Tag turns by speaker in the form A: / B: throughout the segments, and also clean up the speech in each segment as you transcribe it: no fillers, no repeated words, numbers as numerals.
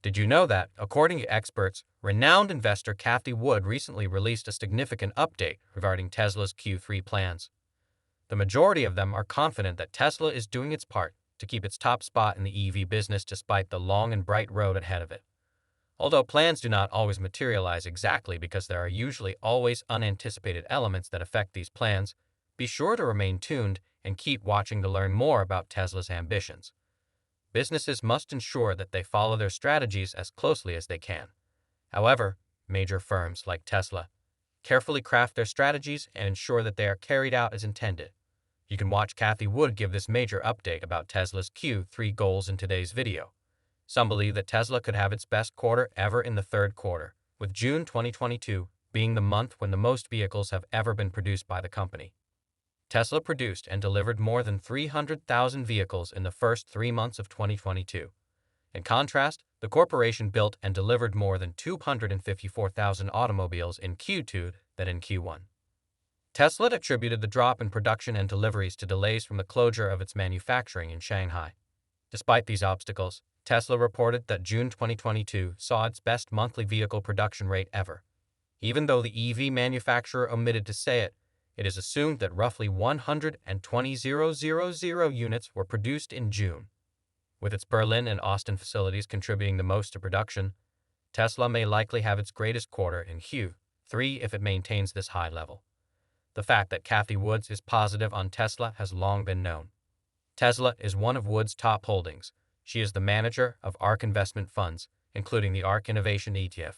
A: Did you know that, according to experts, renowned investor Cathie Wood recently released a significant update regarding Tesla's Q3 plans? The majority of them are confident that Tesla is doing its part to keep its top spot in the EV business despite the long and bright road ahead of it. Although plans do not always materialize exactly because there are usually always unanticipated elements that affect these plans, be sure to remain tuned and keep watching to learn more about Tesla's ambitions. Businesses must ensure that they follow their strategies as closely as they can. However, major firms like Tesla carefully craft their strategies and ensure that they are carried out as intended. You can watch Cathie Wood give this major update about Tesla's Q3 goals in today's video. Some believe that Tesla could have its best quarter ever in the third quarter, with June 2022 being the month when the most vehicles have ever been produced by the company. Tesla produced and delivered more than 300,000 vehicles in the first 3 months of 2022. In contrast, the corporation built and delivered more than 254,000 automobiles in Q2 than in Q1. Tesla attributed the drop in production and deliveries to delays from the closure of its manufacturing in Shanghai. Despite these obstacles, Tesla reported that June 2022 saw its best monthly vehicle production rate ever. Even though the EV manufacturer omitted to say it, it is assumed that roughly 120,000 units were produced in June. With its Berlin and Austin facilities contributing the most to production, Tesla may likely have its greatest quarter in Q3 if it maintains this high level. The fact that Cathie Wood is positive on Tesla has long been known. Tesla is one of Wood's top holdings. She is the manager of ARK investment funds, including the ARK Innovation ETF.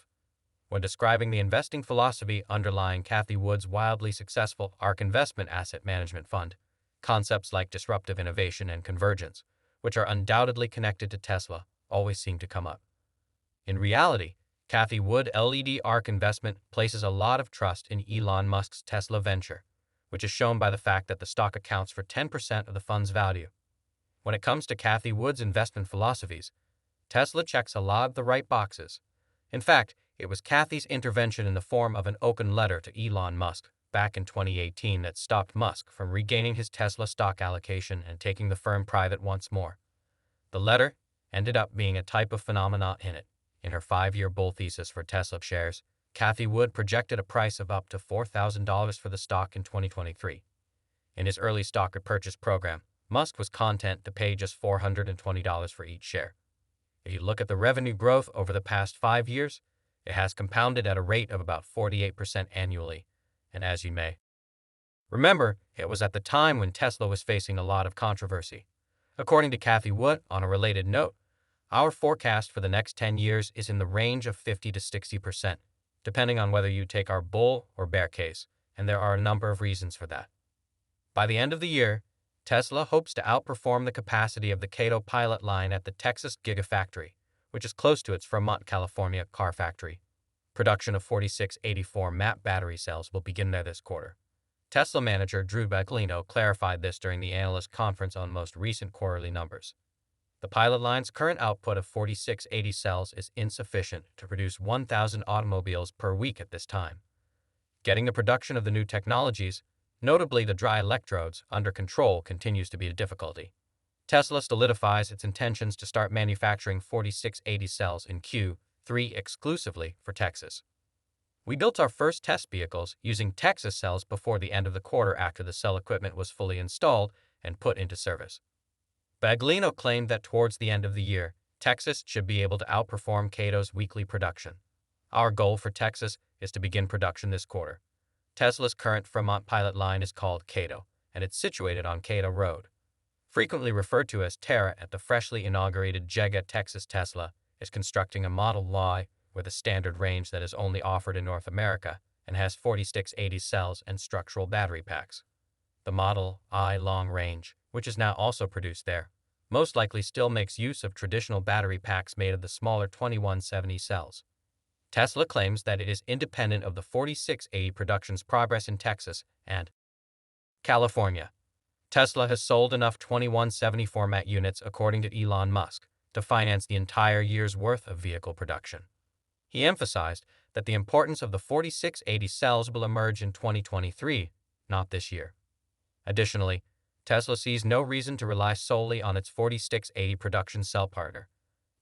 A: When describing the investing philosophy underlying Cathie Wood's wildly successful ARK Investment Asset Management Fund, concepts like disruptive innovation and convergence, which are undoubtedly connected to Tesla, always seem to come up. In reality, Cathie Wood LED ARK Investment places a lot of trust in Elon Musk's Tesla venture, which is shown by the fact that the stock accounts for 10% of the fund's value. When it comes to Cathie Wood's investment philosophies, Tesla checks a lot of the right boxes. In fact, it was Cathie's intervention in the form of an open letter to Elon Musk back in 2018 that stopped Musk from regaining his Tesla stock allocation and taking the firm private once more. The letter ended up being a type of phenomena in it. In her 5-year bull thesis for Tesla shares, Cathie Wood projected a price of up to $4,000 for the stock in 2023. In his early stock repurchase program, Musk was content to pay just $420 for each share. If you look at the revenue growth over the past 5 years, it has compounded at a rate of about 48% annually, and as you may remember, it was at the time when Tesla was facing a lot of controversy. According to Cathie Wood, on a related note, our forecast for the next 10 years is in the range of 50 to 60%, depending on whether you take our bull or bear case, and there are a number of reasons for that. By the end of the year, Tesla hopes to outperform the capacity of the Cato pilot line at the Texas Gigafactory, which is close to its Fremont, California car factory. Production of 4684 MAP battery cells will begin there this quarter. Tesla manager Drew Baglino clarified this during the analyst conference on most recent quarterly numbers. The pilot line's current output of 4680 cells is insufficient to produce 1,000 automobiles per week at this time. Getting the production of the new technologies, notably the dry electrodes, under control continues to be a difficulty. Tesla solidifies its intentions to start manufacturing 4680 cells in Q3 exclusively for Texas. We built our first test vehicles using Texas cells before the end of the quarter after the cell equipment was fully installed and put into service. Baglino claimed that towards the end of the year, Texas should be able to outperform Cato's weekly production. Our goal for Texas is to begin production this quarter. Tesla's current Fremont pilot line is called Cato, and it's situated on Cato Road. Frequently referred to as Terra at the freshly inaugurated Jega, Texas, Tesla is constructing a Model Y with a standard range that is only offered in North America and has 4680 cells and structural battery packs. The Model I long range, which is now also produced there, most likely still makes use of traditional battery packs made of the smaller 2170 cells. Tesla claims that it is independent of the 4680 production's progress in Texas and California. Tesla has sold enough 2170 format units, according to Elon Musk, to finance the entire year's worth of vehicle production. He emphasized that the importance of the 4680 cells will emerge in 2023, not this year. Additionally, Tesla sees no reason to rely solely on its 4680 production cell partner.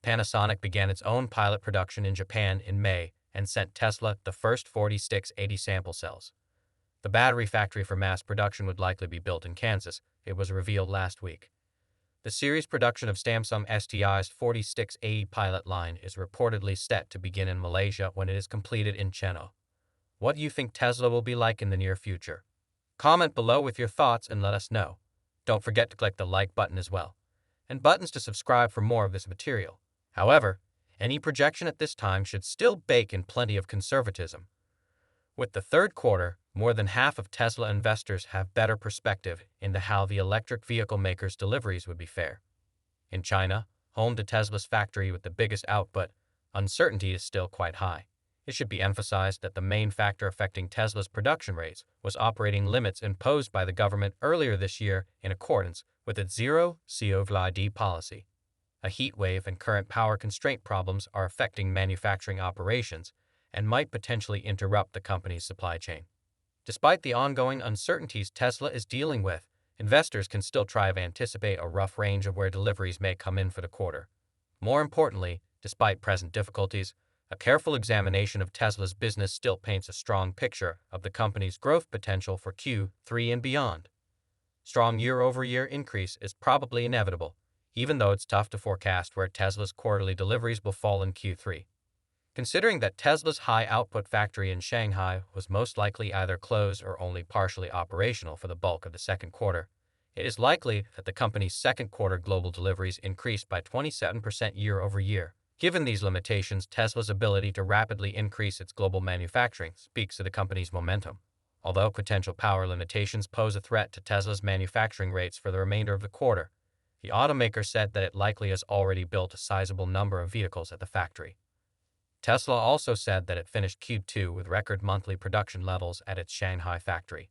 A: Panasonic began its own pilot production in Japan in May and sent Tesla the first 4680 sample cells. The battery factory for mass production would likely be built in Kansas, it was revealed last week. The series production of Samsung SDI's 4680 pilot line is reportedly set to begin in Malaysia when it is completed in Chennai. What do you think Tesla will be like in the near future? Comment below with your thoughts and let us know. Don't forget to click the like button as well, and buttons to subscribe for more of this material. However, any projection at this time should still bake in plenty of conservatism. With the third quarter, more than half of Tesla investors have better perspective into how the electric vehicle maker's deliveries would be fair. In China, home to Tesla's factory with the biggest output, uncertainty is still quite high. It should be emphasized that the main factor affecting Tesla's production rates was operating limits imposed by the government earlier this year in accordance with its zero COVID policy. A heat wave and current power constraint problems are affecting manufacturing operations and might potentially interrupt the company's supply chain. Despite the ongoing uncertainties Tesla is dealing with, investors can still try to anticipate a rough range of where deliveries may come in for the quarter. More importantly, despite present difficulties, a careful examination of Tesla's business still paints a strong picture of the company's growth potential for Q3 and beyond. Strong year-over-year increase is probably inevitable, even though it's tough to forecast where Tesla's quarterly deliveries will fall in Q3. Considering that Tesla's high-output factory in Shanghai was most likely either closed or only partially operational for the bulk of the second quarter, it is likely that the company's second quarter global deliveries increased by 27% year-over-year. Given these limitations, Tesla's ability to rapidly increase its global manufacturing speaks to the company's momentum. Although potential power limitations pose a threat to Tesla's manufacturing rates for the remainder of the quarter, the automaker said that it likely has already built a sizable number of vehicles at the factory. Tesla also said that it finished Q2 with record monthly production levels at its Shanghai factory.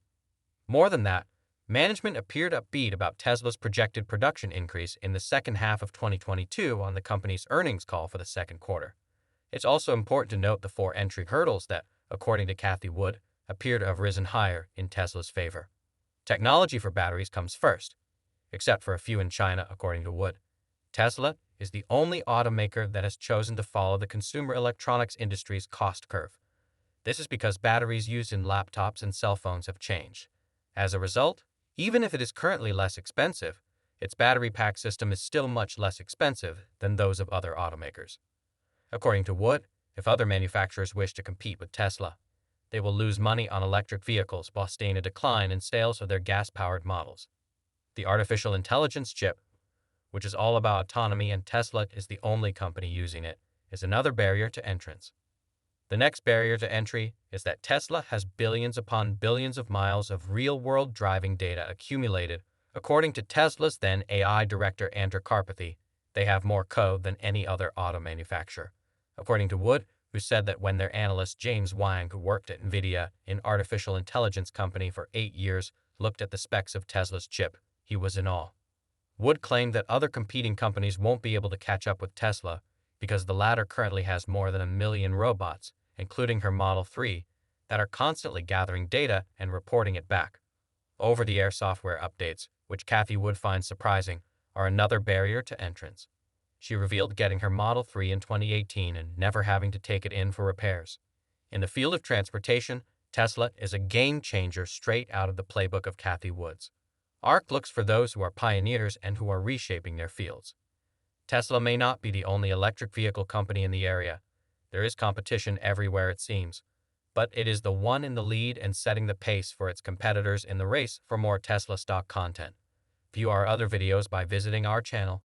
A: More than that, management appeared upbeat about Tesla's projected production increase in the second half of 2022 on the company's earnings call for the second quarter. It's also important to note the 4 entry hurdles that, according to Cathie, appear to have risen higher in Tesla's favor. Technology for batteries comes first, except for a few in China, according to Wood. Tesla is the only automaker that has chosen to follow the consumer electronics industry's cost curve. This is because batteries used in laptops and cell phones have changed. As a result, even if it is currently less expensive, its battery pack system is still much less expensive than those of other automakers. According to Wood, if other manufacturers wish to compete with Tesla, they will lose money on electric vehicles while staying a decline in sales of their gas-powered models. The artificial intelligence chip, which is all about autonomy and Tesla is the only company using it, is another barrier to entrance. The next barrier to entry is that Tesla has billions upon billions of miles of real-world driving data accumulated. According to Tesla's then AI director Andrew Carpathy, they have more code than any other auto manufacturer. According to Wood, who said that when their analyst James Wang, who worked at NVIDIA, an artificial intelligence company for 8 years, looked at the specs of Tesla's chip, he was in awe. Wood claimed that other competing companies won't be able to catch up with Tesla because the latter currently has more than 1 million robots, including her Model 3, that are constantly gathering data and reporting it back. Over-the-air software updates, which Cathie Wood finds surprising, are another barrier to entrance. She revealed getting her Model 3 in 2018 and never having to take it in for repairs. In the field of transportation, Tesla is a game-changer straight out of the playbook of Cathie Wood's. ARC looks for those who are pioneers and who are reshaping their fields. Tesla may not be the only electric vehicle company in the area. There is competition everywhere it seems, but it is the one in the lead and setting the pace for its competitors in the race for more Tesla stock content. View our other videos by visiting our channel.